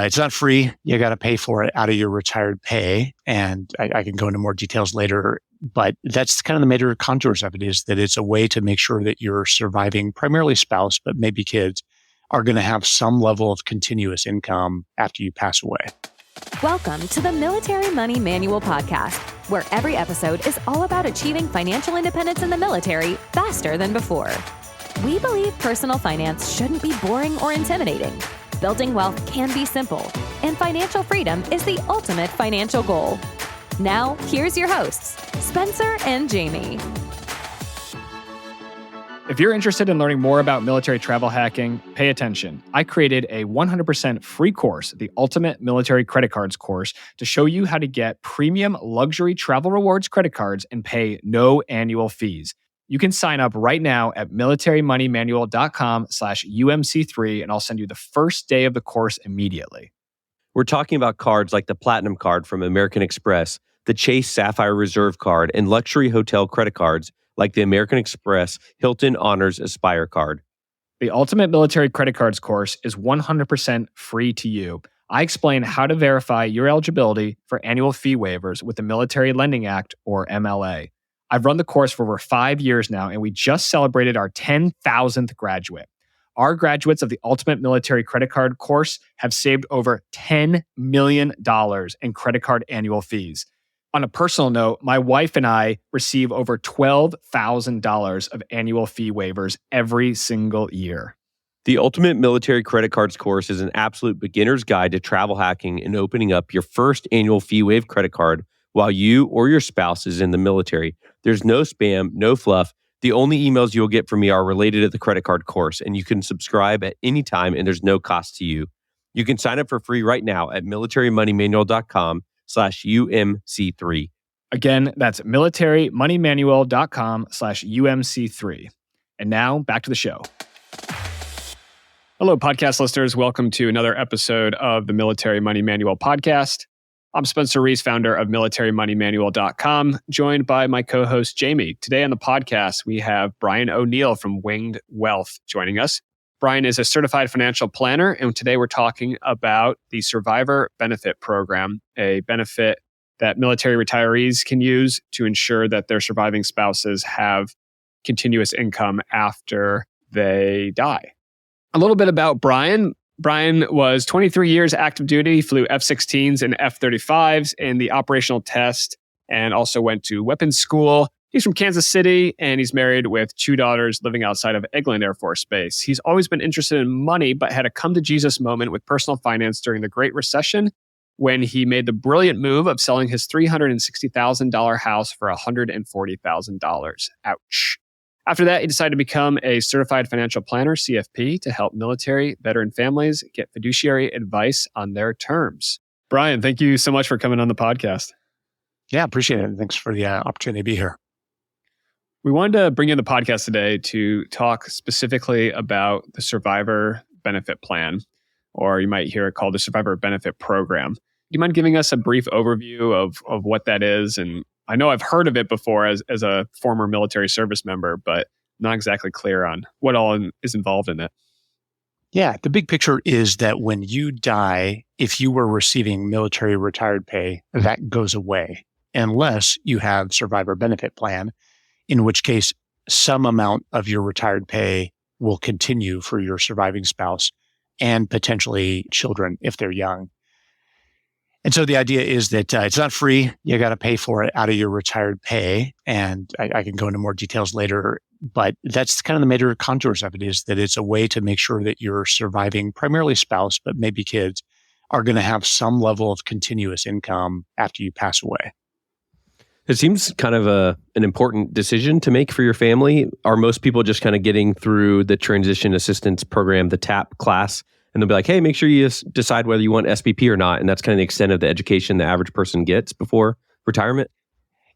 it's not free. You got to pay for it out of your retired pay. And I can go into more details later, but that's kind of the major contours of it, is that it's a way to make sure that your surviving, primarily spouse, but maybe kids, are going to have some level of continuous income after you pass away. Welcome to the Military Money Manual Podcast, where every episode is all about achieving financial independence in the military faster than before. We believe personal finance shouldn't be boring or intimidating. Building wealth can be simple, and financial freedom is the ultimate financial goal. Now, here's your hosts, Spencer and Jamie. If you're interested in learning more about military travel hacking, pay attention. I created a 100% free course, the Ultimate Military Credit Cards course, to show you how to get premium luxury travel rewards credit cards and pay no annual fees. You can sign up right now at militarymoneymanual.com/UMC3, and I'll send you the first day of the course immediately. We're talking about cards like the Platinum Card from American Express, the Chase Sapphire Reserve Card, and luxury hotel credit cards like the American Express Hilton Honors Aspire Card. The Ultimate Military Credit Cards course is 100% free to you. I explain how to verify your eligibility for annual fee waivers with the Military Lending Act, or MLA. I've run the course for over 5 years now, and we just celebrated our 10,000th graduate. Our graduates of the Ultimate Military Credit Card course have saved over $10 million in credit card annual fees. On a personal note, my wife and I receive over $12,000 of annual fee waivers every single year. The Ultimate Military Credit Cards course is an absolute beginner's guide to travel hacking and opening up your first annual fee waive credit card while you or your spouse is in the military. There's no spam, no fluff. The only emails you'll get from me are related to the credit card course, and you can subscribe at any time, and there's no cost to you. You can sign up for free right now at militarymoneymanual.com/UMC3. Again, that's militarymoneymanual.com/UMC3. And now back to the show. Hello, podcast listeners. Welcome to another episode of the Military Money Manual podcast. I'm Spencer Reese, founder of militarymoneymanual.com, joined by my co-host Jamie. Today on the podcast, we have Brian O'Neill from Winged Wealth joining us. Brian is a certified financial planner, and today we're talking about the Survivor Benefit Program, a benefit that military retirees can use to ensure that their surviving spouses have continuous income after they die. A little bit about Brian. Brian was 23 years active duty, flew F-16s and F-35s in the operational test, and also went to weapons school. He's from Kansas City, and he's married with 2 daughters living outside of Eglin Air Force Base. He's always been interested in money, but had a come-to-Jesus moment with personal finance during the Great Recession when he made the brilliant move of selling his $360,000 house for $140,000. Ouch. After that, he decided to become a certified financial planner, CFP, to help military veteran families get fiduciary advice on their terms. Brian, thank you so much for coming on the podcast. Yeah, appreciate it. Thanks for the opportunity to be here. We wanted to bring you on the podcast today to talk specifically about the Survivor Benefit Plan, or you might hear it called the Survivor Benefit Program. Do you mind giving us a brief overview of what that is? And I know I've heard of it before as a former military service member, but not exactly clear on what all is involved in it. Yeah, the big picture is that when you die, if you were receiving military retired pay, that goes away unless you have Survivor Benefit Plan, in which case some amount of your retired pay will continue for your surviving spouse and potentially children if they're young. And so the idea is that it's not free. You got to pay for it out of your retired pay. And I can go into more details later, but that's kind of the major contours of it, is that it's a way to make sure that your surviving, primarily spouse, but maybe kids, are going to have some level of continuous income after you pass away. It seems kind of an important decision to make for your family. Are most people just kind of getting through the transition assistance program, the TAP class, and they'll be like, hey, make sure you decide whether you want SBP or not. And that's kind of the extent of the education the average person gets before retirement?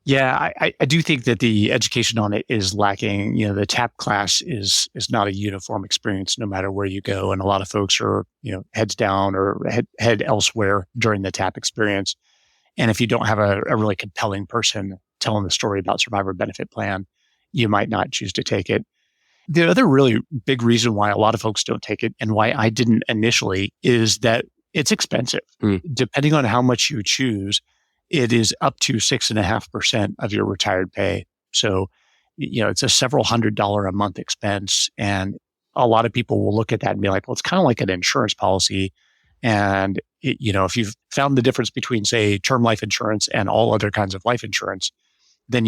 Yeah, I do think that the education on it is lacking. You know, the TAP class is not a uniform experience no matter where you go. And a lot of folks are, heads down or head elsewhere during the TAP experience. And if you don't have a really compelling person telling the story about Survivor Benefit Plan, you might not choose to take it. The other really big reason why a lot of folks don't take it, and why I didn't initially, is that It's expensive. Hmm. Depending on how much you choose, it is up to 6.5% of your retired pay. So, it's a several $100 a month expense. And a lot of people will look at that and be like, well, it's kind of like an insurance policy. And, if you've found the difference between, say, term life insurance and all other kinds of life insurance, then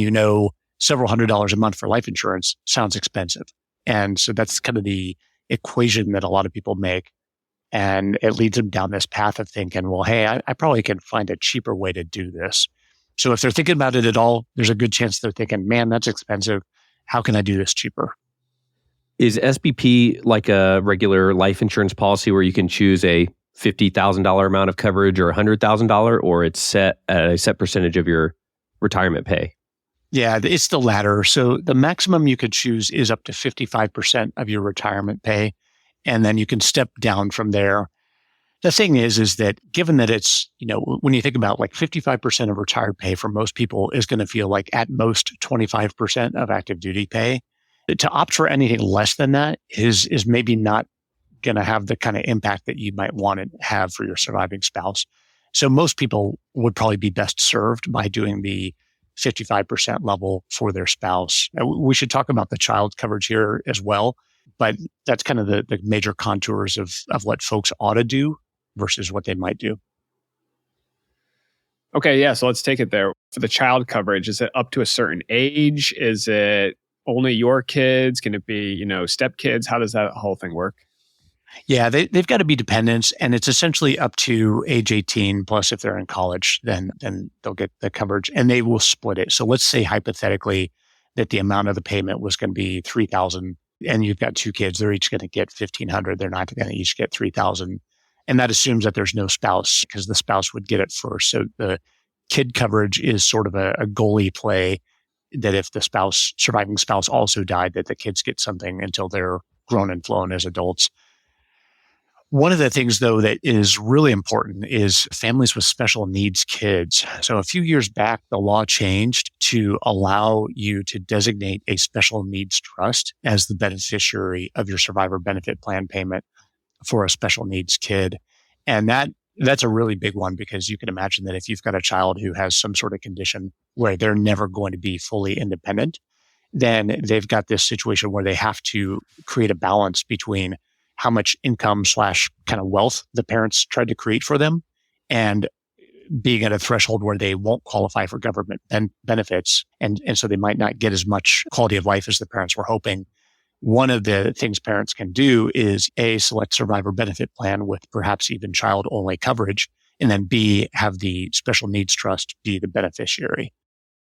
several $100s a month for life insurance sounds expensive. And so that's kind of the equation that a lot of people make. And it leads them down this path of thinking, well, hey, I probably can find a cheaper way to do this. So if they're thinking about it at all, there's a good chance they're thinking, man, that's expensive. How can I do this cheaper? Is SBP like a regular life insurance policy where you can choose a $50,000 amount of coverage or $100,000, or it's set at a set percentage of your retirement pay? Yeah, it's the latter. So the maximum you could choose is up to 55% of your retirement pay. And then you can step down from there. The thing is that given that it's, when you think about like 55% of retired pay for most people is going to feel like at most 25% of active duty pay. To opt for anything less than that is maybe not going to have the kind of impact that you might want to have for your surviving spouse. So most people would probably be best served by doing the 55% level for their spouse. We should talk about the child coverage here as well, but that's kind of the major contours of what folks ought to do versus what they might do. Okay, yeah, so let's take it there. For the child coverage, is it up to a certain age? Is it only your kids? Can it be, step kids? How does that whole thing work? Yeah, they've got to be dependents, and it's essentially up to age 18, plus if they're in college, then they'll get the coverage, and they will split it. So let's say hypothetically that the amount of the payment was going to be $3,000, and you've got two kids, they're each going to get $1,500. They're not going to each get $3,000. And that assumes that there's no spouse, because the spouse would get it first. So the kid coverage is sort of a goalie play, that if the surviving spouse also died, that the kids get something until they're grown and flown as adults. One of the things, though, that is really important is families with special needs kids. So a few years back, the law changed to allow you to designate a special needs trust as the beneficiary of your survivor benefit plan payment for a special needs kid. And that's a really big one, because you can imagine that if you've got a child who has some sort of condition where they're never going to be fully independent, then they've got this situation where they have to create a balance between how much income / kind of wealth the parents tried to create for them, and being at a threshold where they won't qualify for government benefits. And so they might not get as much quality of life as the parents were hoping. One of the things parents can do is A, select survivor benefit plan with perhaps even child only coverage, and then B, have the special needs trust be the beneficiary.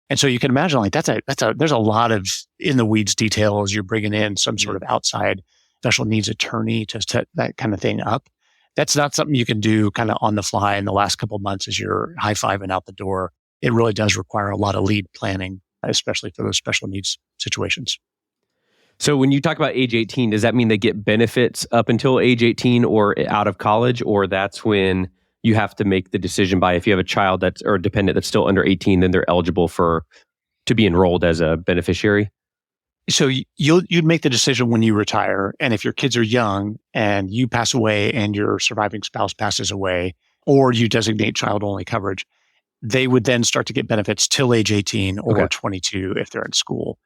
And so you can imagine like there's a lot of in the weeds details. You're bringing in some sort of outside special needs attorney to set that kind of thing up. That's not something you can do kind of on the fly in the last couple of months as you're high-fiving out the door. It really does require a lot of lead planning, especially for those special needs situations. So when you talk about age 18, does that mean they get benefits up until age 18 or out of college? Or that's when you have to make the decision by, if you have a child or a dependent that's still under 18, then they're eligible to be enrolled as a beneficiary? So you'd make the decision when you retire. And if your kids are young and you pass away and your surviving spouse passes away, or you designate child only coverage, they would then start to get benefits till age 18 or 22 if they're in school.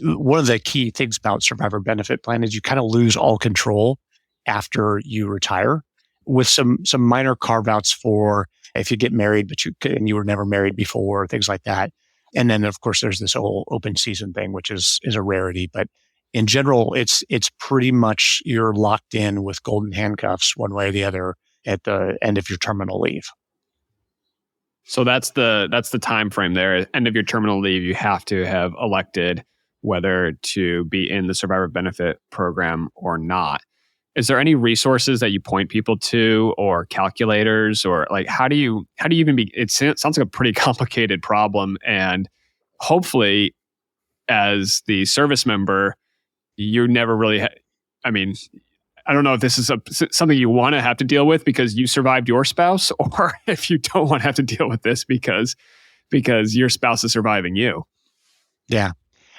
One of the key things about survivor benefit plan is you kind of lose all control after you retire, with some minor carve outs for if you get married, and you were never married before, things like that. And then, of course, there's this whole open season thing, which is a rarity. But in general, it's pretty much you're locked in with golden handcuffs one way or the other at the end of your terminal leave. So that's the time frame there. End of your terminal leave, you have to have elected whether to be in the survivor benefit program or not. Is there any resources that you point people to, or calculators, or like how do you even be? It sounds like a pretty complicated problem, and hopefully, as the service member, you never really. I don't know if this is something you want to have to deal with because you survived your spouse, or if you don't want to have to deal with this because your spouse is surviving you. Yeah.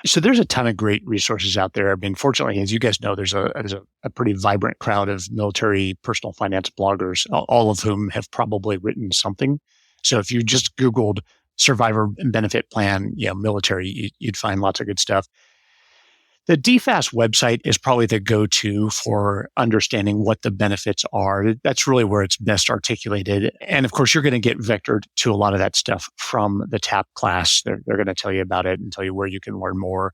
So there's a ton of great resources out there. I mean, fortunately, as you guys know, there's a pretty vibrant crowd of military personal finance bloggers, all of whom have probably written something. So if you just Googled survivor benefit plan, military, you'd find lots of good stuff. The DFAS website is probably the go-to for understanding what the benefits are. That's really where it's best articulated. And of course, you're going to get vectored to a lot of that stuff from the TAP class. They're going to tell you about it and tell you where you can learn more.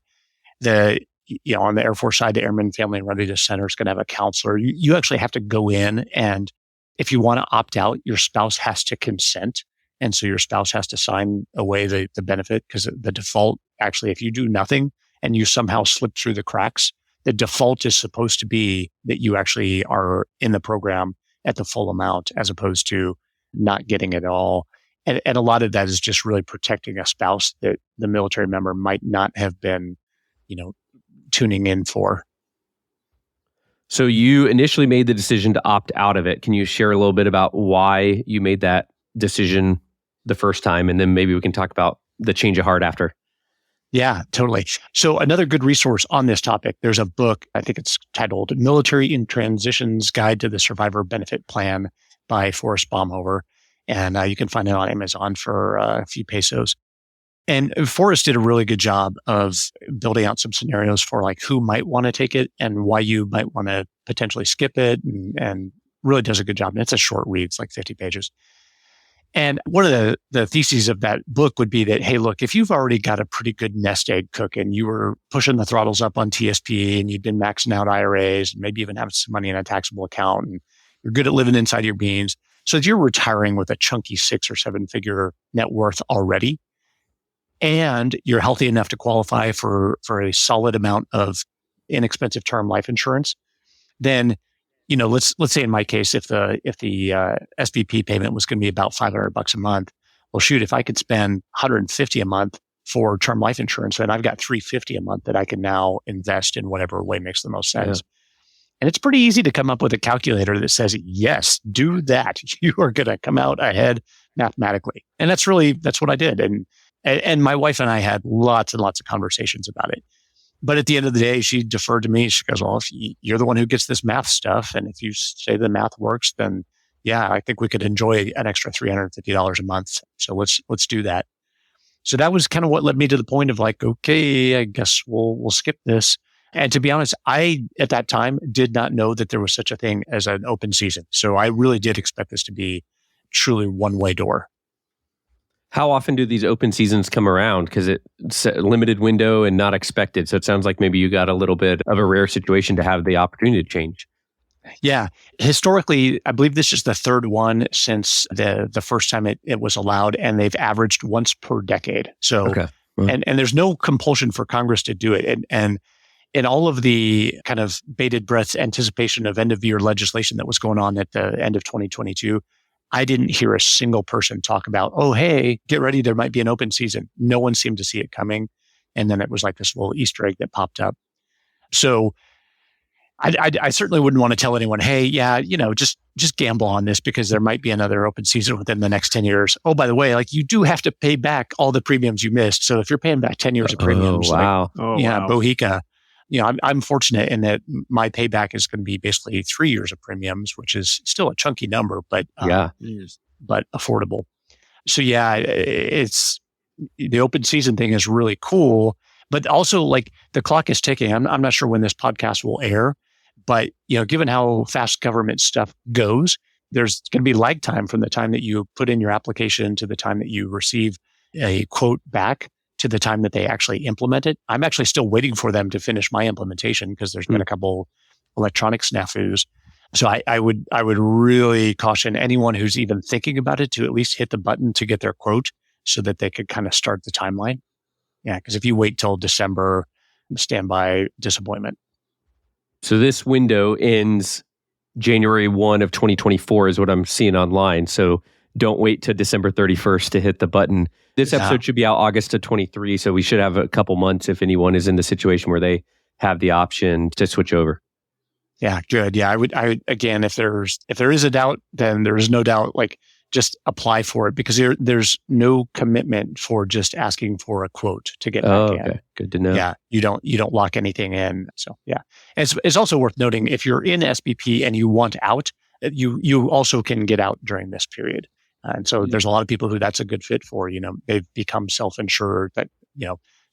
On the Air Force side, the Airman Family and Readiness Center is going to have a counselor. You actually have to go in, and if you want to opt out, your spouse has to consent. And so your spouse has to sign away the benefit, because the default, actually, if you do nothing, and you somehow slip through the cracks, the default is supposed to be that you actually are in the program at the full amount, as opposed to not getting it all. And a lot of that is just really protecting a spouse that the military member might not have been, tuning in for. So you initially made the decision to opt out of it. Can you share a little bit about why you made that decision the first time? And then maybe we can talk about the change of heart after. Yeah, totally. So another good resource on this topic, there's a book, I think it's titled Military in Transition's Guide to the Survivor Benefit Plan by Forrest Baumhover. And you can find it on Amazon for a few pesos. And Forrest did a really good job of building out some scenarios for like who might want to take it and why you might want to potentially skip it, and really does a good job. And it's a short read, it's like 50 pages. And one of the theses of that book would be that, hey, look, if you've already got a pretty good nest egg cooking, you were pushing the throttles up on TSP and you've been maxing out IRAs and maybe even having some money in a taxable account, and you're good at living inside your means. So if you're retiring with a chunky 6 or 7 figure net worth already, and you're healthy enough to qualify for a solid amount of inexpensive term life insurance, then let's say in my case, if the SBP payment was going to be about $500 a month, well, shoot, if I could spend $150 a month for term life insurance, then I've got $350 a month that I can now invest in whatever way makes the most sense. Yeah. And it's pretty easy to come up with a calculator that says, yes, do that. You are going to come out ahead mathematically. And that's what I did. And my wife and I had lots and lots of conversations about it. But at the end of the day, she deferred to me. She goes, well, if you're the one who gets this math stuff, and if you say the math works, then yeah, I think we could enjoy an extra $350 a month. So let's do that. So that was kind of what led me to the point of like, okay, I guess we'll skip this. And to be honest, I, at that time, did not know that there was such a thing as an open season. So I really did expect this to be truly one-way door. How often do these open seasons come around? Because it's a limited window and not expected. So it sounds like maybe you got a little bit of a rare situation to have the opportunity to change. Yeah. Historically, I believe this is the third one since the first time it was allowed, and they've averaged once per decade. So, okay. And there's no compulsion for Congress to do it. And in all of the kind of bated breath anticipation of end of year legislation that was going on at the end of 2022, I didn't hear a single person talk about, oh, hey, get ready, there might be an open season. No one seemed to see it coming. And then it was like this little Easter egg that popped up. So I certainly wouldn't want to tell anyone, hey, yeah, just gamble on this because there might be another open season within the next 10 years. Oh, by the way, like you do have to pay back all the premiums you missed. So if you're paying back 10 years of premiums, Bohica, I'm fortunate in that my payback is going to be basically 3 years of premiums, which is still a chunky number, but affordable. So yeah, it's the open season thing is really cool, but also like the clock is ticking. I'm not sure when this podcast will air, but given how fast government stuff goes, there's going to be lag time from the time that you put in your application to the time that you receive a quote back to the time that they actually implement it. I'm actually still waiting for them to finish my implementation because there's been a couple electronic snafus. So I would really caution anyone who's even thinking about it to at least hit the button to get their quote so that they could kind of start the timeline. Yeah, because if you wait till December, stand by disappointment. So this window ends January 1 of 2024 is what I'm seeing online. So don't wait till December 31st to hit the button. This episode should be out August of 23, so we should have a couple months if anyone is in the situation where they have the option to switch over. Yeah, good. Yeah, I would again, if there is a doubt, then there is no doubt. Like, just apply for it because there's no commitment for just asking for a quote to get back in. Good to know. Yeah, you don't lock anything in. So yeah, it's also worth noting if you're in SBP and you want out, you also can get out during this period. And so there's a lot of people who that's a good fit for. They've become self-insured, that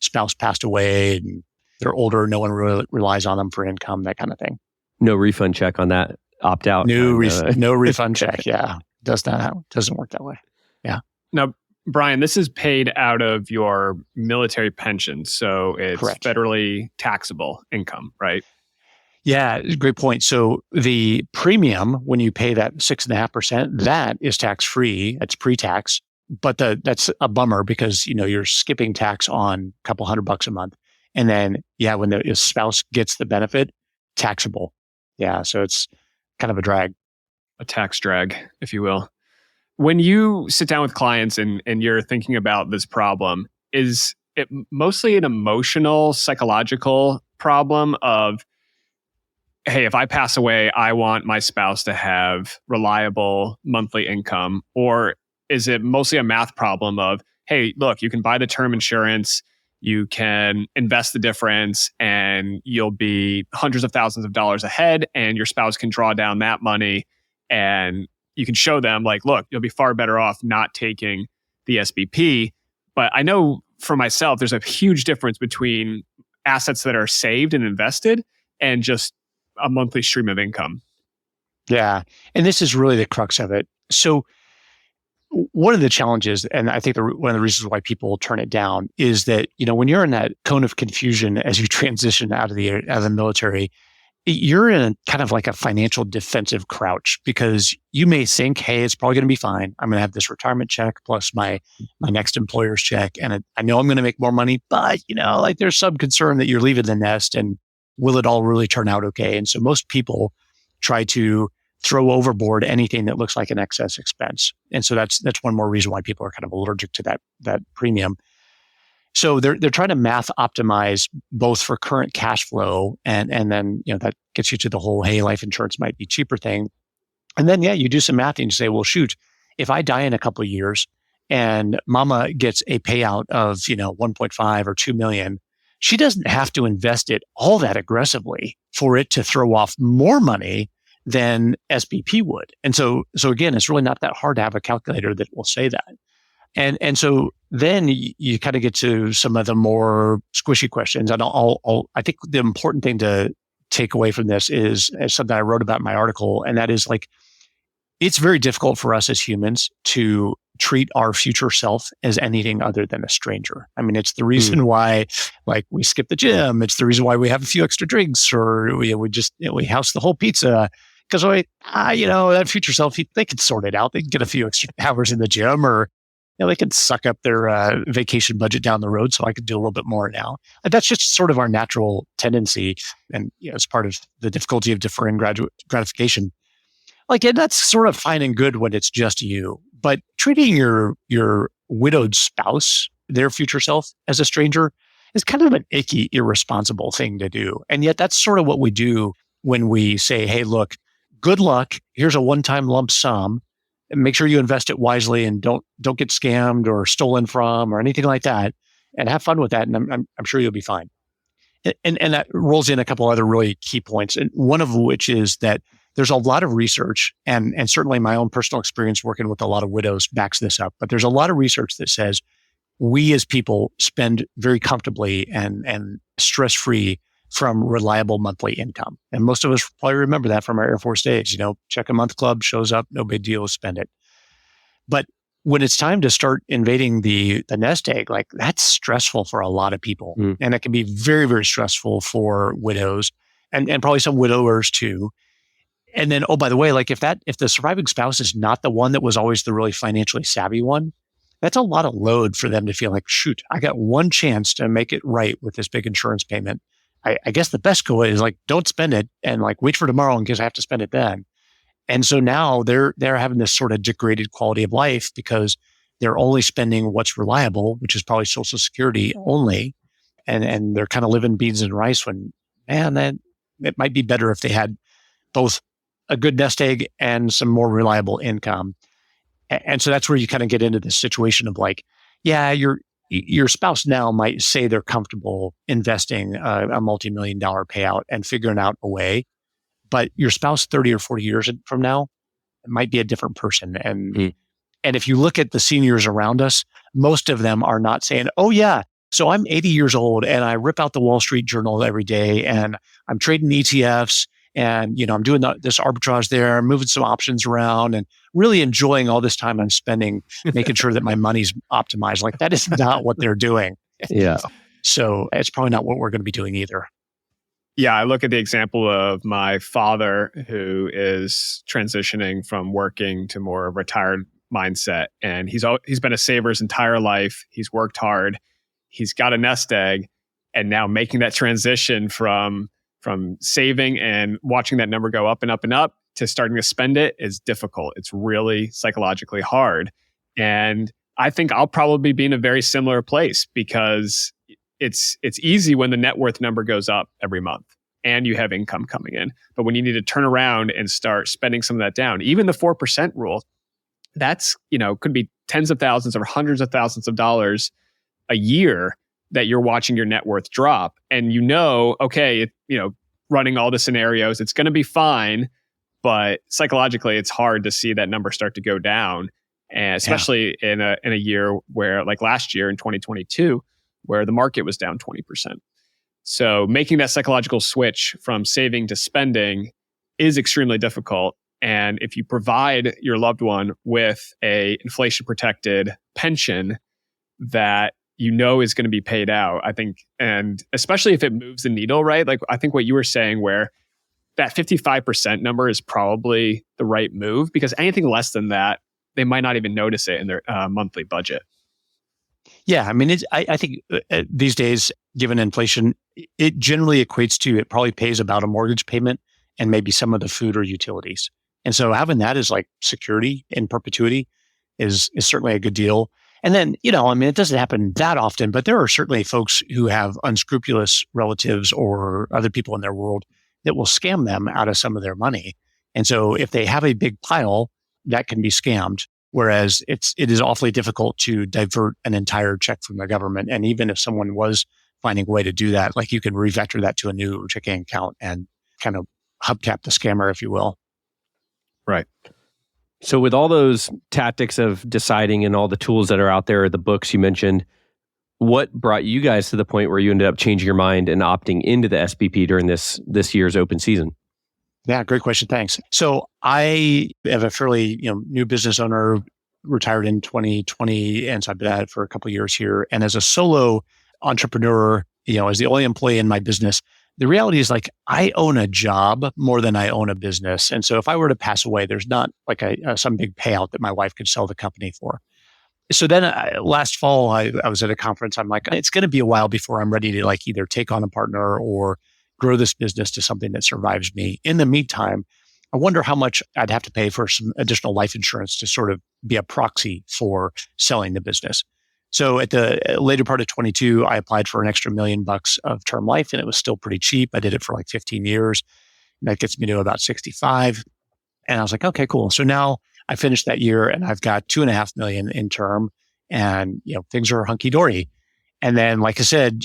spouse passed away and they're older, no one really relies on them for income, that kind of thing. No refund check on that opt out. No refund check. Yeah, doesn't work that way. Yeah. Now, Brian, this is paid out of your military pension, so it's Correct. Federally taxable income, right? Yeah, great point. So the premium, when you pay that 6.5%, that is tax-free. It's pre-tax, but that's a bummer because, you're skipping tax on a couple $100 a month. And then, when the spouse gets the benefit, taxable. Yeah, so it's kind of a drag. A tax drag, if you will. When you sit down with clients and you're thinking about this problem, is it mostly an emotional, psychological problem of, hey, if I pass away, I want my spouse to have reliable monthly income? Or is it mostly a math problem of, hey, look, you can buy the term insurance, you can invest the difference, and you'll be hundreds of thousands of dollars ahead, and your spouse can draw down that money, and you can show them, like, look, you'll be far better off not taking the SBP. But I know for myself, there's a huge difference between assets that are saved and invested and just a monthly stream of income. Yeah. And this is really the crux of it. So one of the challenges, and I think one of the reasons why people turn it down is that, when you're in that cone of confusion as you transition out of the military, you're in kind of like a financial defensive crouch because you may think, hey, it's probably going to be fine. I'm going to have this retirement check plus my next employer's check. And I know I'm going to make more money, but, there's some concern that you're leaving the nest and will it all really turn out okay? And so most people try to throw overboard anything that looks like an excess expense. And so that's one more reason why people are kind of allergic to that premium. So they're trying to math optimize both for current cash flow and then, that gets you to the whole, hey, life insurance might be cheaper thing. And then, you do some math and you say, well, shoot, if I die in a couple of years and mama gets a payout of, 1.5 or 2 million, she doesn't have to invest it all that aggressively for it to throw off more money than SBP would. And so again, it's really not that hard to have a calculator that will say that. And so then you kind of get to some of the more squishy questions. And I think the important thing to take away from this is something I wrote about in my article. And that is it's very difficult for us as humans to treat our future self as anything other than a stranger. I mean, it's the reason why, we skip the gym. It's the reason why we have a few extra drinks, or we house the whole pizza. Because that future self, they could sort it out. They can get a few extra hours in the gym, or they could suck up their vacation budget down the road. So I could do a little bit more now. That's just sort of our natural tendency, and it's part of the difficulty of deferring gratification. And that's sort of fine and good when it's just you. But treating your widowed spouse, their future self, as a stranger is kind of an icky, irresponsible thing to do. And yet that's sort of what we do when we say, hey, look, good luck. Here's a one-time lump sum. And make sure you invest it wisely and don't get scammed or stolen from or anything like that. And have fun with that. And I'm sure you'll be fine. And that rolls in a couple other really key points. And one of which is that there's a lot of research, and certainly my own personal experience working with a lot of widows backs this up. But there's a lot of research that says we as people spend very comfortably and stress-free from reliable monthly income. And most of us probably remember that from our Air Force days. Check a month club, shows up, no big deal, spend it. But when it's time to start invading the nest egg, that's stressful for a lot of people. And it can be very, very stressful for widows and probably some widowers too. And then, oh, by the way, if the surviving spouse is not the one that was always the really financially savvy one, that's a lot of load for them to feel like, shoot, I got one chance to make it right with this big insurance payment. I guess the best goal is don't spend it and wait for tomorrow in case I have to spend it then. And so now they're having this sort of degraded quality of life because they're only spending what's reliable, which is probably Social Security only. And they're kind of living beans and rice when, man, it might be better if they had both a good nest egg and some more reliable income. And so that's where you kind of get into this situation of like, yeah, your spouse now might say they're comfortable investing a multi-million-dollar payout and figuring out a way, but your spouse 30 or 40 years from now might be a different person. And if you look at the seniors around us, most of them are not saying, oh yeah, so I'm 80 years old and I rip out the Wall Street Journal every day and I'm trading ETFs and, I'm doing this arbitrage there, I'm moving some options around and really enjoying all this time I'm spending, making sure that my money's optimized. Like that is not what they're doing. Yeah. So it's probably not what we're going to be doing either. Yeah, I look at the example of my father who is transitioning from working to more of a retired mindset. And he's been a saver his entire life. He's worked hard. He's got a nest egg. And now making that transition from saving and watching that number go up and up and up to starting to spend it is difficult. It's really psychologically hard. And I think I'll probably be in a very similar place because it's easy when the net worth number goes up every month and you have income coming in. But when you need to turn around and start spending some of that down, even the 4% rule, that's, could be tens of thousands or hundreds of thousands of dollars a year that you're watching your net worth drop. And okay, running all the scenarios, it's going to be fine. But psychologically, it's hard to see that number start to go down. And especially in a year where, like last year in 2022, where the market was down 20%. So making that psychological switch from saving to spending is extremely difficult. And if you provide your loved one with a inflation protected pension that is going to be paid out, I think, and especially if it moves the needle, right? Like I think what you were saying where that 55% number is probably the right move because anything less than that, they might not even notice it in their monthly budget. Yeah, I mean, I think these days, given inflation, it generally equates to, it probably pays about a mortgage payment and maybe some of the food or utilities. And so having that as like security in perpetuity is certainly a good deal. And then, it doesn't happen that often, but there are certainly folks who have unscrupulous relatives or other people in their world that will scam them out of some of their money. And so if they have a big pile, that can be scammed. Whereas it is awfully difficult to divert an entire check from the government. And even if someone was finding a way to do that, like you can revector that to a new checking account and kind of hubcap the scammer, if you will. Right. So with all those tactics of deciding and all the tools that are out there, the books you mentioned, what brought you guys to the point where you ended up changing your mind and opting into the SBP during this year's open season? Yeah, great question. Thanks. So I am a fairly new business owner, retired in 2020, and so I've been at it for a couple of years here. And as a solo entrepreneur, as the only employee in my business, the reality is like I own a job more than I own a business. And so if I were to pass away, there's not like some big payout that my wife could sell the company for. So then last fall, I was at a conference. I'm like, it's going to be a while before I'm ready to like either take on a partner or grow this business to something that survives me. In the meantime, I wonder how much I'd have to pay for some additional life insurance to sort of be a proxy for selling the business. So at the later part of 22, I applied for an extra $1 million of term life, and it was still pretty cheap. I did it for like 15 years. And that gets me to about 65. And I was like, okay, cool. So now I finished that year and I've got $2.5 million in term, and things are hunky dory. And then, like I said,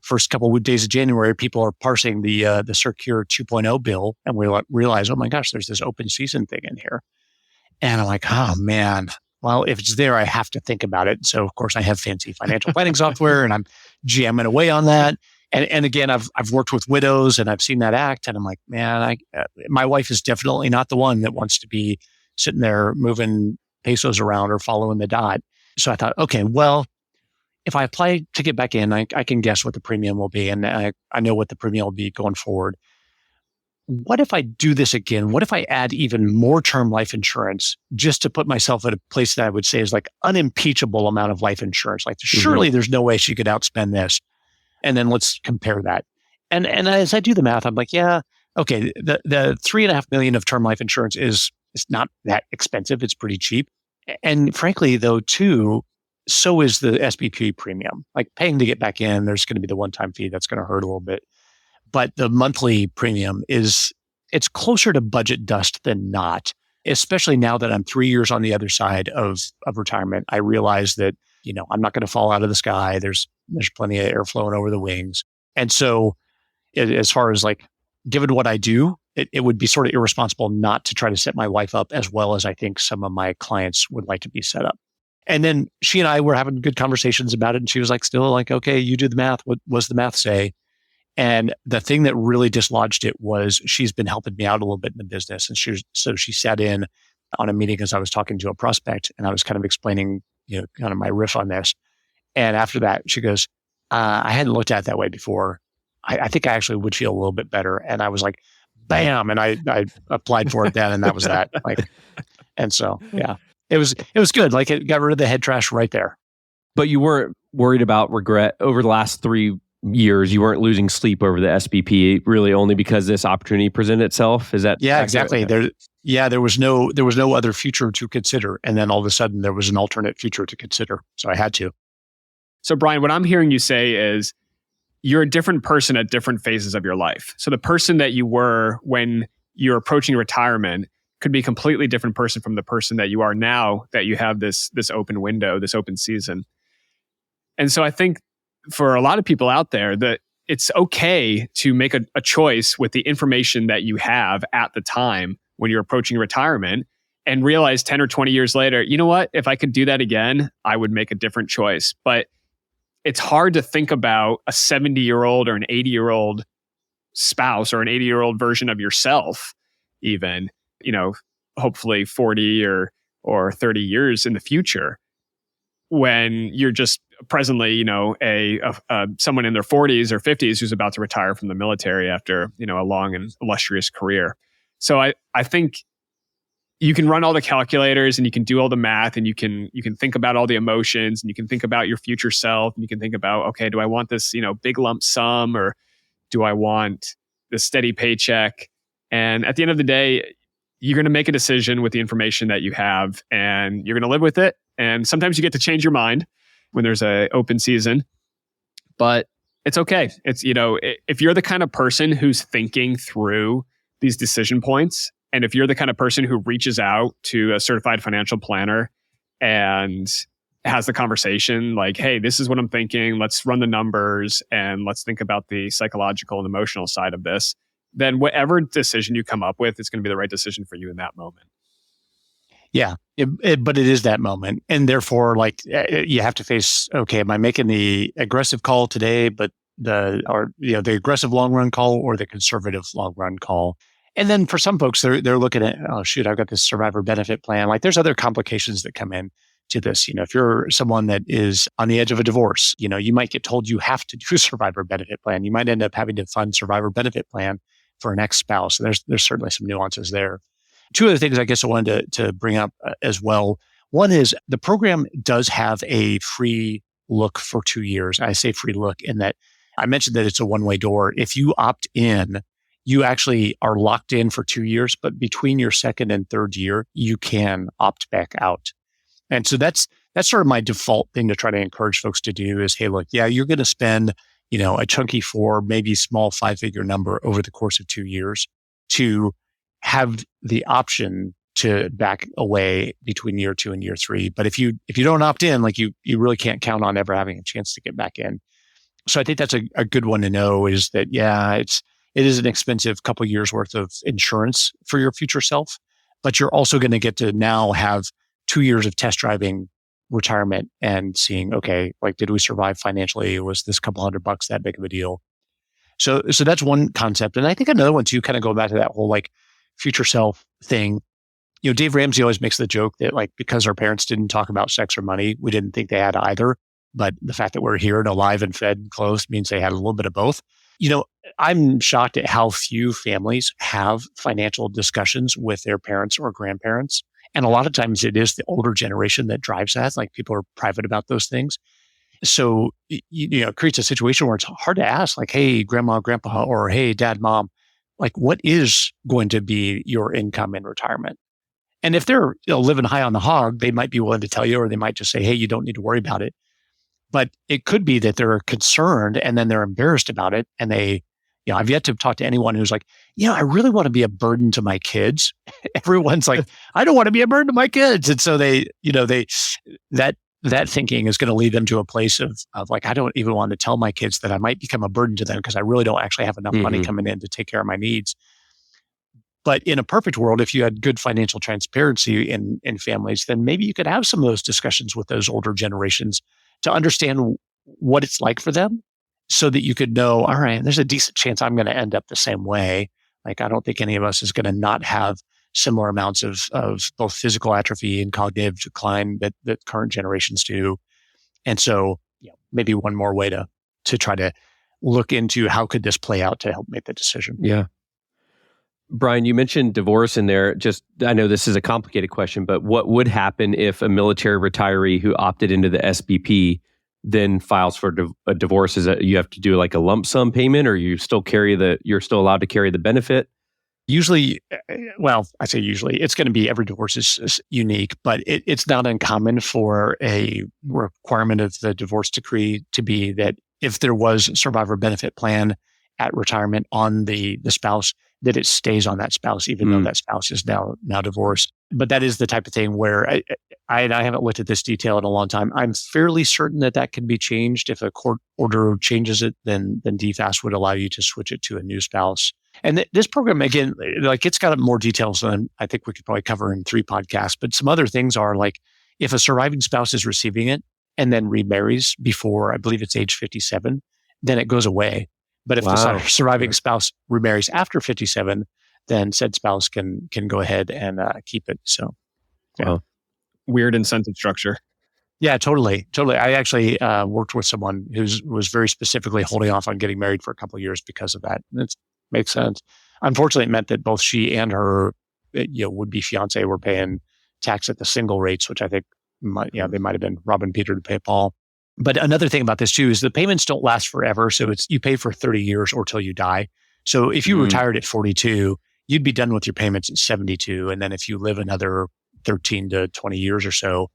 first couple of days of January, people are parsing the Secure 2.0 bill, and we realize, oh my gosh, there's this open season thing in here. And I'm like, oh man, well, if it's there, I have to think about it. So of course I have fancy financial planning software and I'm jamming away on that. And again, I've worked with widows and I've seen that act, and I'm like, man, my wife is definitely not the one that wants to be sitting there moving pesos around or following the dot. So I thought, okay, well, if I apply to get back in, I can guess what the premium will be, and I know what the premium will be going forward. What if I do this again? What if I add even more term life insurance just to put myself at a place that I would say is like unimpeachable amount of life insurance? Like surely there's no way she could outspend this. And then let's compare that. And as I do the math, I'm like, yeah, okay, the $3.5 million of term life insurance is not that expensive. It's pretty cheap. And frankly, though, too, so is the SBP premium. Like paying to get back in, there's going to be the one-time fee that's going to hurt a little bit. But the monthly premium it's closer to budget dust than not. especially now that I'm 3 years on the other side of retirement. I realize that, I'm not going to fall out of the sky. There's plenty of air flowing over the wings. And so as far as like, given what I do, it would be sort of irresponsible not to try to set my wife up as well as I think some of my clients would like to be set up. And then she and I were having good conversations about it. And she was like, still like, okay, you do the math. What does the math say? And the thing that really dislodged it was she's been helping me out a little bit in the business. And she sat in on a meeting as I was talking to a prospect, and I was kind of explaining, kind of my riff on this. And after that, she goes, I hadn't looked at it that way before. I think I actually would feel a little bit better. And I was like, bam. And I applied for it then, and that was that. And so, yeah, it was good. Like, it got rid of the head trash right there. But you weren't worried about regret over the last 3 years. You weren't losing sleep over the SBP really only because this opportunity presented itself. Is that? Yeah, exactly. There was no other future to consider. And then all of a sudden there was an alternate future to consider. So I had to. So Brian, what I'm hearing you say is you're a different person at different phases of your life. So the person that you were when you're approaching retirement could be a completely different person from the person that you are now that you have this open window, this open season. And so I think for a lot of people out there that it's okay to make a choice with the information that you have at the time when you're approaching retirement and realize 10 or 20 years later, you know what, if I could do that again, I would make a different choice. But it's hard to think about a 70-year-old or an 80-year-old spouse or an 80-year-old version of yourself, even, hopefully 40 or 30 years in the future, when you're just presently, someone in their 40s or 50s who's about to retire from the military after, a long and illustrious career. So I think you can run all the calculators and you can do all the math and you can think about all the emotions and you can think about your future self and you can think about, okay, do I want this, big lump sum or do I want this steady paycheck? And at the end of the day, you're going to make a decision with the information that you have and you're going to live with it. And sometimes you get to change your mind when there's an open season, but it's okay. It's, if you're the kind of person who's thinking through these decision points, and if you're the kind of person who reaches out to a certified financial planner and has the conversation like, hey, this is what I'm thinking, let's run the numbers and let's think about the psychological and emotional side of this, then whatever decision you come up with is going to be the right decision for you in that moment. Yeah, but it is that moment. And therefore, you have to face, okay, am I making the aggressive call today, but the aggressive long run call or the conservative long run call? And then for some folks, they're looking at, oh, shoot, I've got this survivor benefit plan. Like, there's other complications that come in to this. If you're someone that is on the edge of a divorce, you might get told you have to do a survivor benefit plan. You might end up having to fund survivor benefit plan for an ex-spouse. There's certainly some nuances there. Two other things I guess I wanted to bring up as well. One is the program does have a free look for 2 years. I say free look in that I mentioned that it's a one-way door. If you opt in, you actually are locked in for 2 years, but between your second and third year, you can opt back out. And so that's sort of my default thing to try to encourage folks to do is, hey, look, yeah, you're going to spend, a chunky 4, maybe small 5-figure number over the course of 2 years to have the option to back away between year 2 and year 3. But if you don't opt in, you really can't count on ever having a chance to get back in. So I think that's a good one to know is that, yeah, it is an expensive couple years worth of insurance for your future self, but you're also going to get to now have 2 years of test driving retirement and seeing, okay, did we survive financially? Was this couple $100 that big of a deal? So that's one concept. And I think another one too, kind of going back to that whole future self thing. Dave Ramsey always makes the joke that because our parents didn't talk about sex or money, we didn't think they had either. But the fact that we're here and alive and fed and clothed means they had a little bit of both. I'm shocked at how few families have financial discussions with their parents or grandparents. And a lot of times it is the older generation that drives that. People are private about those things. So, it creates a situation where it's hard to ask, hey, grandma, grandpa, or hey, dad, mom, what is going to be your income in retirement? And if they're living high on the hog, they might be willing to tell you, or they might just say, hey, you don't need to worry about it. But it could be that they're concerned and then they're embarrassed about it and they I've yet to talk to anyone who's like, I really want to be a burden to my kids. Everyone's like, I don't want to be a burden to my kids. And so that thinking is going to lead them to a place of like, I don't even want to tell my kids that I might become a burden to them because I really don't actually have enough money coming in to take care of my needs. But in a perfect world, if you had good financial transparency in families, then maybe you could have some of those discussions with those older generations to understand what it's like for them so that you could know, all right, there's a decent chance I'm going to end up the same way. Like, I don't think any of us is going to not have similar amounts of both physical atrophy and cognitive decline that current generations do. And so maybe one more way to try to look into how could this play out to help make the decision. Yeah. Brian, you mentioned divorce in there. I know this is a complicated question, but what would happen if a military retiree who opted into the SBP then files for a divorce? Is that you have to do like a lump sum payment, or you're still allowed to carry the benefit? Usually, I say usually, it's going to be every divorce is unique, but it's not uncommon for a requirement of the divorce decree to be that if there was a survivor benefit plan at retirement on the spouse, that it stays on that spouse, even though that spouse is now divorced. But that is the type of thing where I haven't looked at this detail in a long time. I'm fairly certain that can be changed. If a court order changes it, then DFAS would allow you to switch it to a new spouse. And this program, again, like it's got more details than I think we could probably cover in 3 podcasts. But some other things are like if a surviving spouse is receiving it and then remarries before, I believe it's age 57, then it goes away. But if the surviving spouse remarries after 57, then said spouse can go ahead and keep it. So, Weird incentive structure. Yeah, totally. I actually worked with someone who was very specifically holding off on getting married for a couple of years because of that. It makes sense. Unfortunately, it meant that both she and her would-be fiance were paying tax at the single rates, which I think they might have been robbing Peter to pay Paul. But another thing about this too is the payments don't last forever. So you pay for 30 years or till you die. So if you retired at 42, you'd be done with your payments at 72. And then if you live another 13 to 20 years or so,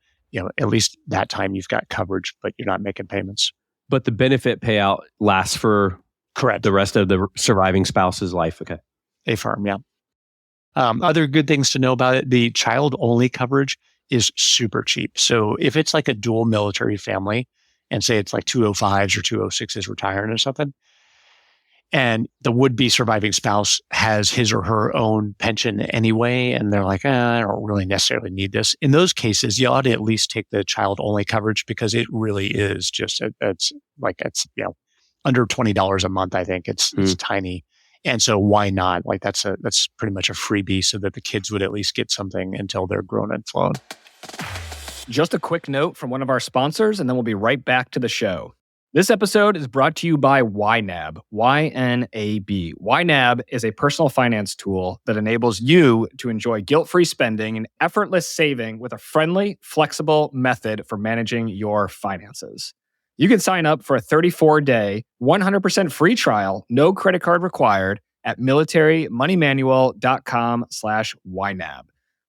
at least that time you've got coverage, but you're not making payments. But the benefit payout lasts for correct the rest of the surviving spouse's life. Okay. Affirm, yeah. Other good things to know about it, the child-only coverage is super cheap. So if it's like a dual military family, and say it's like 205s or 206s retiring or something, and the would-be surviving spouse has his or her own pension anyway, and they're like, I don't really necessarily need this. In those cases, you ought to at least take the child-only coverage because it really is just, it's under $20 a month, I think. It's tiny. And so why not? Like that's pretty much a freebie so that the kids would at least get something until they're grown and flown. Just a quick note from one of our sponsors, and then we'll be right back to the show. This episode is brought to you by YNAB, Y-N-A-B. YNAB is a personal finance tool that enables you to enjoy guilt-free spending and effortless saving with a friendly, flexible method for managing your finances. You can sign up for a 34-day, 100% free trial, no credit card required, at militarymoneymanual.com/YNAB.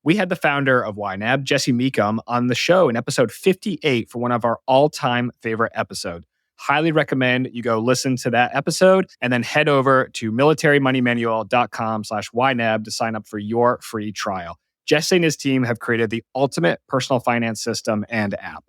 We had the founder of YNAB, Jesse Meekum, on the show in episode 58 for one of our all-time favorite episodes. Highly recommend you go listen to that episode and then head over to militarymoneymanual.com/YNAB to sign up for your free trial. Jesse and his team have created the ultimate personal finance system and app.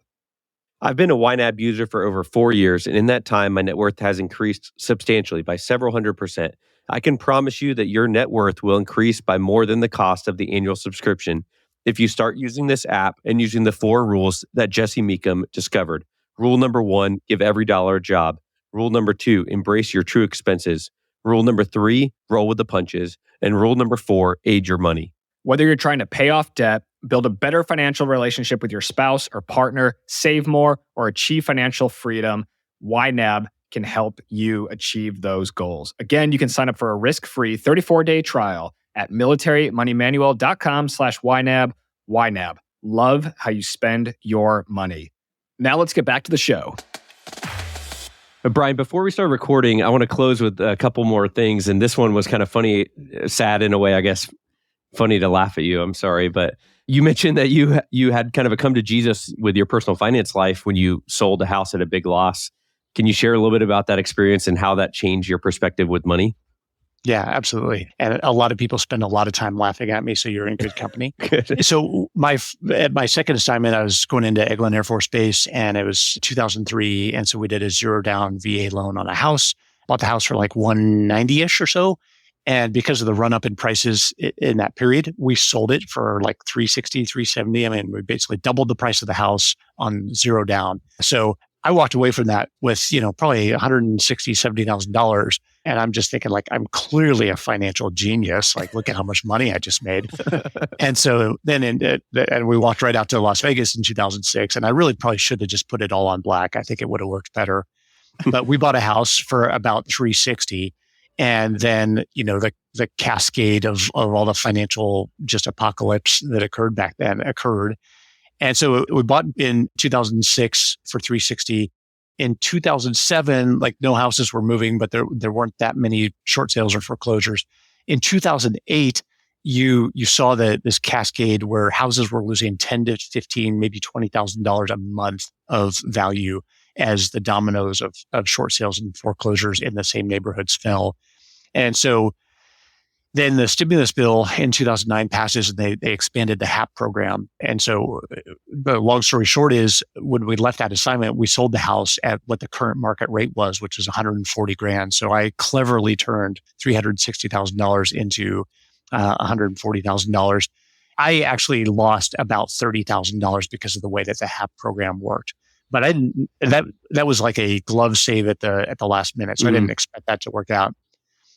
I've been a YNAB user for over 4 years, and in that time, my net worth has increased substantially by several 100%. I can promise you that your net worth will increase by more than the cost of the annual subscription if you start using this app and using the 4 rules that Jesse Meekum discovered. Rule number 1, give every dollar a job. Rule number 2, embrace your true expenses. Rule number 3, roll with the punches. And rule number 4, age your money. Whether you're trying to pay off debt, build a better financial relationship with your spouse or partner, save more, or achieve financial freedom, YNAB can help you achieve those goals. Again, you can sign up for a risk-free 34-day trial at militarymoneymanual.com/YNAB. YNAB. Love how you spend your money. Now let's get back to the show. Brian, before we start recording, I want to close with a couple more things. And this one was kind of funny, sad in a way, I guess. Funny to laugh at you. I'm sorry. But you mentioned that you had kind of a come to Jesus with your personal finance life when you sold a house at a big loss. Can you share a little bit about that experience and how that changed your perspective with money? Yeah, absolutely. And a lot of people spend a lot of time laughing at me, so you're in good company. Good. So at my second assignment, I was going into Eglin Air Force Base, and it was 2003. And so we did a 0 down VA loan on a house, bought the house for like 190-ish or so. And because of the run up in prices in that period, we sold it for like 360, 370. I mean, we basically doubled the price of the house on 0 down. So I walked away from that with, probably $160,000, $70,000. And I'm just thinking, like, I'm clearly a financial genius. Like, look at how much money I just made. And so then, and we walked right out to Las Vegas in 2006. And I really probably should have just put it all on black. I think it would have worked better. But we bought a house for about 360. And then, the cascade of all the financial just apocalypse that occurred back then occurred. And so we bought in 2006 for 360. In 2007, like, no houses were moving, but there weren't that many short sales or foreclosures. In 2008, you saw this cascade where houses were losing $10 to $15, maybe $20,000 a month of value as the dominoes of short sales and foreclosures in the same neighborhoods fell. And so then the stimulus bill in 2009 passes, and they expanded the HAP program. And so the long story short is, when we left that assignment, we sold the house at what the current market rate was, which was $140,000. So I cleverly turned $360,000 into $140,000. I actually lost about $30,000 because of the way that the HAP program worked. But I didn't. That was like a glove save at the last minute. So I didn't expect that to work out.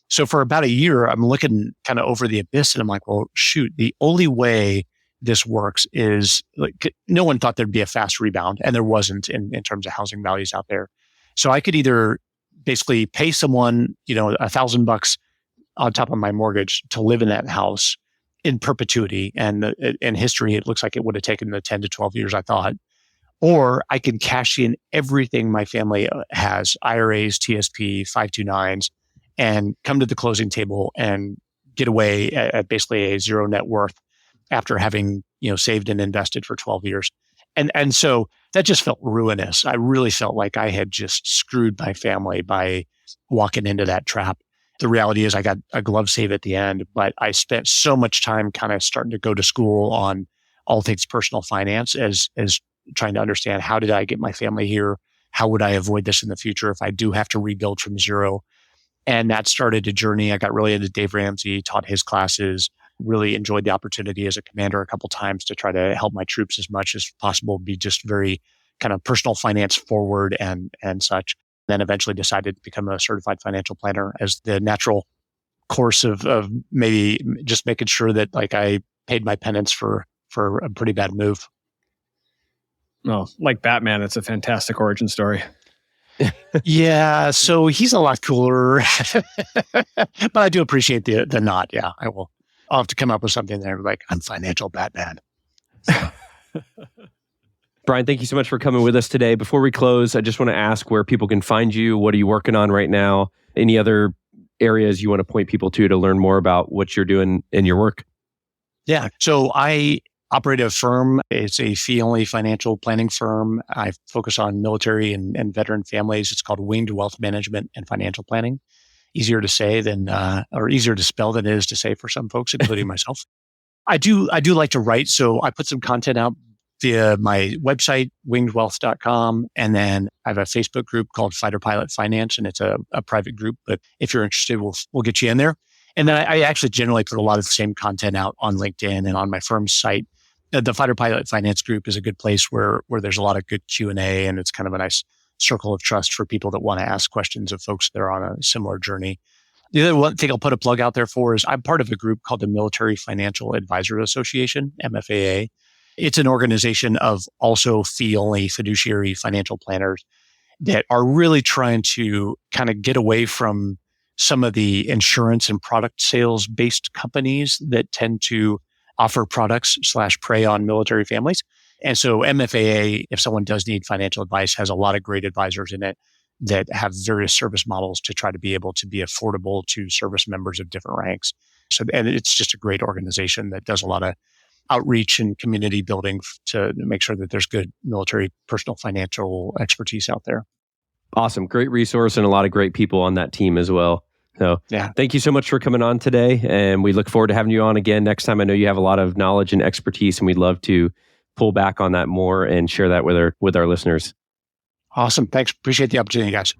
So for about a year, I'm looking kind of over the abyss, and I'm like, well, shoot, the only way this works is, like, no one thought there'd be a fast rebound, and there wasn't in terms of housing values out there. So I could either basically pay someone, $1,000 on top of my mortgage to live in that house in perpetuity. And in history, it looks like it would have taken the 10 to 12 years, I thought. Or I can cash in everything my family has, IRAs, TSP, 529s, and come to the closing table and get away at basically a zero net worth after having, saved and invested for 12 years. And so that just felt ruinous. I really felt like I had just screwed my family by walking into that trap. The reality is I got a glove save at the end, but I spent so much time kind of starting to go to school on all things personal finance as trying to understand, how did I get my family here? How would I avoid this in the future if I do have to rebuild from zero? And that started a journey. I got really into Dave Ramsey, taught his classes, really enjoyed the opportunity as a commander a couple times to try to help my troops as much as possible, be just very kind of personal finance forward and such. Then eventually decided to become a certified financial planner as the natural course of maybe just making sure that, like, I paid my penance for a pretty bad move. Oh, like Batman, it's a fantastic origin story. Yeah, so he's a lot cooler, but I do appreciate the nod. Yeah, I'll have to come up with something there, like, I'm financial Batman. Brian, thank you so much for coming with us today. Before we close, I just want to ask where people can find you. What are you working on right now? Any other areas you want to point people to learn more about what you're doing in your work? Yeah, so I operate a firm. It's a fee-only financial planning firm. I focus on military and veteran families. It's called Winged Wealth Management and Financial Planning. Easier to say than, or easier to spell than it is to say for some folks, including myself. I do like to write, so I put some content out via my website, wingedwealth.com. And then I have a Facebook group called Fighter Pilot Finance, and it's a private group. But if you're interested, we'll get you in there. And then I actually generally put a lot of the same content out on LinkedIn and on my firm's site. The Fighter Pilot Finance group is a good place where there's a lot of good Q&A, and it's kind of a nice circle of trust for people that want to ask questions of folks that are on a similar journey. The other one thing I'll put a plug out there for is I'm part of a group called the Military Financial Advisors Association, MFAA. It's an organization of also fee-only fiduciary financial planners that are really trying to kind of get away from some of the insurance and product sales based companies that tend to offer products / prey on military families. And so MFAA, if someone does need financial advice, has a lot of great advisors in it that have various service models to try to be able to be affordable to service members of different ranks. So, and it's just a great organization that does a lot of outreach and community building to make sure that there's good military personal financial expertise out there. Awesome. Great resource and a lot of great people on that team as well. So thank you so much for coming on today. And we look forward to having you on again next time. I know you have a lot of knowledge and expertise, and we'd love to pull back on that more and share that with our listeners. Awesome. Thanks. Appreciate the opportunity, guys.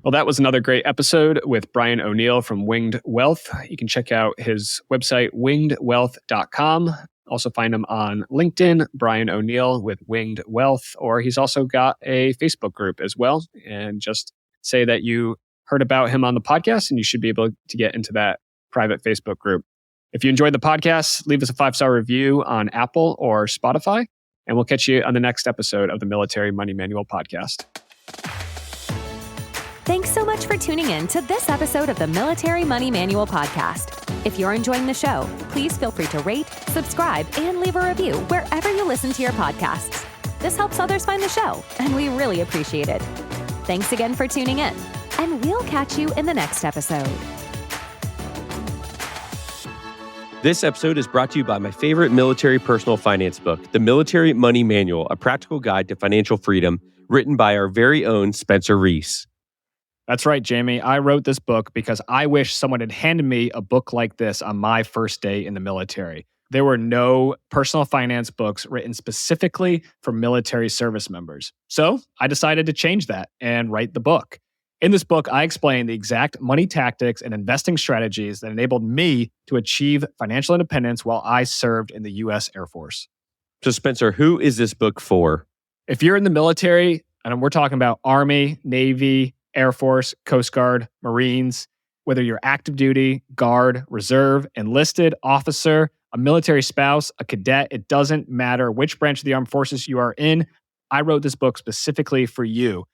Well, that was another great episode with Brian O'Neill from Winged Wealth. You can check out his website, wingedwealth.com. Also find him on LinkedIn, Brian O'Neill with Winged Wealth, or he's also got a Facebook group as well. And just say that you heard about him on the podcast, and you should be able to get into that private Facebook group. If you enjoyed the podcast, leave us a 5-star review on Apple or Spotify, and we'll catch you on the next episode of the Military Money Manual podcast. Thanks so much for tuning in to this episode of the Military Money Manual podcast. If you're enjoying the show, please feel free to rate, subscribe, and leave a review wherever you listen to your podcasts. This helps others find the show, and we really appreciate it. Thanks again for tuning in, and we'll catch you in the next episode. This episode is brought to you by my favorite military personal finance book, The Military Money Manual, a practical guide to financial freedom, written by our very own Spencer Reese. That's right, Jamie. I wrote this book because I wish someone had handed me a book like this on my first day in the military. There were no personal finance books written specifically for military service members. So I decided to change that and write the book. In this book, I explain the exact money tactics and investing strategies that enabled me to achieve financial independence while I served in the U.S. Air Force. So Spencer, who is this book for? If you're in the military, and we're talking about Army, Navy, Air Force, Coast Guard, Marines, whether you're active duty, Guard, Reserve, enlisted, officer, a military spouse, a cadet, it doesn't matter which branch of the armed forces you are in. I wrote this book specifically for you.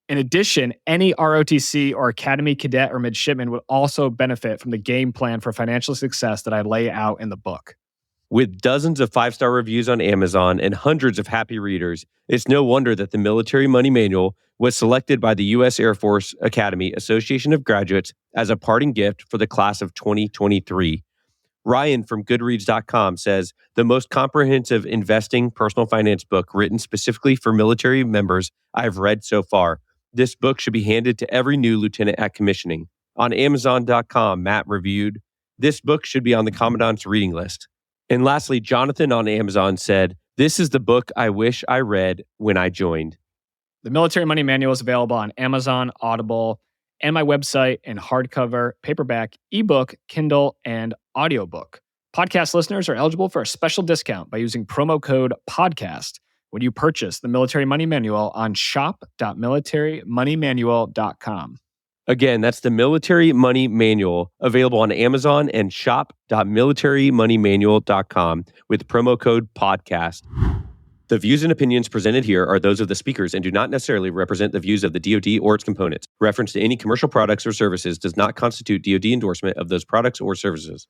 In addition, any ROTC or Academy cadet or midshipman would also benefit from the game plan for financial success that I lay out in the book. With dozens of 5-star reviews on Amazon and hundreds of happy readers, it's no wonder that the Military Money Manual was selected by the U.S. Air Force Academy Association of Graduates as a parting gift for the class of 2023. Ryan from Goodreads.com says, the most comprehensive investing personal finance book written specifically for military members I've read so far. This book should be handed to every new lieutenant at commissioning. On Amazon.com, Matt reviewed, this book should be on the Commandant's reading list. And lastly, Jonathan on Amazon said, this is the book I wish I read when I joined. The Military Money Manual is available on Amazon, Audible, and my website in hardcover, paperback, ebook, Kindle, and audiobook. Podcast listeners are eligible for a special discount by using promo code PODCAST when you purchase the Military Money Manual on shop.militarymoneymanual.com. Again, that's the Military Money Manual, available on Amazon and shop.militarymoneymanual.com with promo code PODCAST. The views and opinions presented here are those of the speakers and do not necessarily represent the views of the DoD or its components. Reference to any commercial products or services does not constitute DoD endorsement of those products or services.